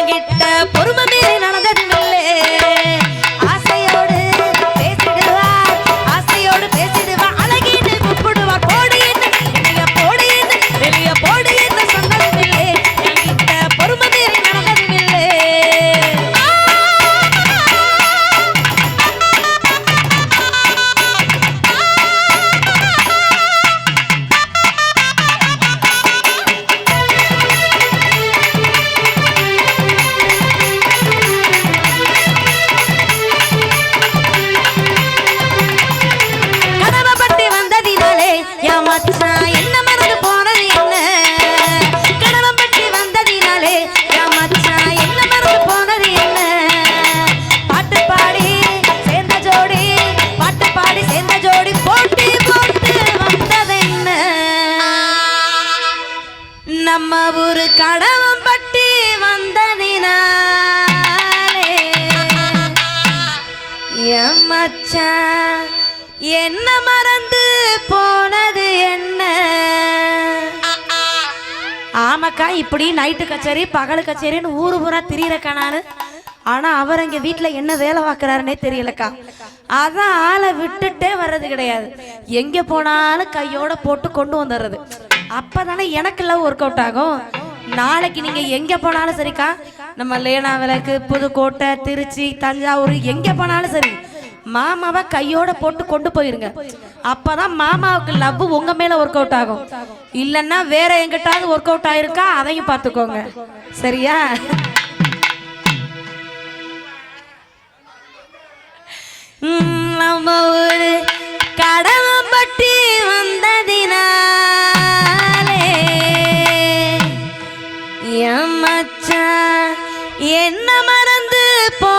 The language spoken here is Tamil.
என்கிட்ட பொறுமை மீறி நடந்ததும் இல்லை. ஆசையோடு பேசிடுவார், ஆசையோடு பேசிடுவார், அழகின்னு கூப்பிடுவார், போடு என்ன வெளிய போடு என்ன வெளிய போடு என்ன சொன்னதும் இல்லை. என்கிட்ட பொறுமை மீறி நடந்ததும் இல்லை. என்ன மறந்து போனது என்ன? கடவுள் பற்றி வந்ததினாலே என் மச்சான் என்ன மறந்து போனது என்ன? பாட்டு பாடி சேர்ந்த ஜோடி, பாட்டு பாடி சேர்ந்த ஜோடி போட்டி போட்டு வந்தது என்ன? நம்ம ஊரு கடவுள் பற்றி வந்ததினாலே என் மச்சான் என்ன மறந்து போனது என்ன? ஆமாக்கா, இப்படி நைட்டு கச்சேரி பகல் கச்சேரின்னு ஊரு பூரா திரியறக்கா நானு. ஆனா அவர் எங்க வீட்டுல என்ன வேலை பார்க்கறாருன்னே தெரியலக்கா. அதான் ஆளை விட்டுட்டே வர்றது கிடையாது. எங்க போனாலும் கையோட போட்டு கொண்டு வந்துடுறது. அப்பதானே எனக்கு எல்லாம் ஒர்க் அவுட் ஆகும். நாளைக்கு நீங்க எங்க போனாலும் சரிக்கா, நம்ம லேனா விளக்கு, புதுக்கோட்டை, திருச்சி, தஞ்சாவூர் எங்க போனாலும் சரி, மாமாவை கையோட போட்டு கொண்டு போயிருங்க. அப்பதான் மாமாவுக்கு லவ் உங்க மேல ஒர்க் அவுட் ஆகும். இல்லன்னா வேற எங்கிட்டாவது ஒர்க் அவுட் ஆயிருக்கா, அதையும் பார்த்துக்கோங்க. சரியா? நம்ம ஒரு கடவுள் பற்றி வந்ததினாலே என் மச்சான் என்ன மறந்து போ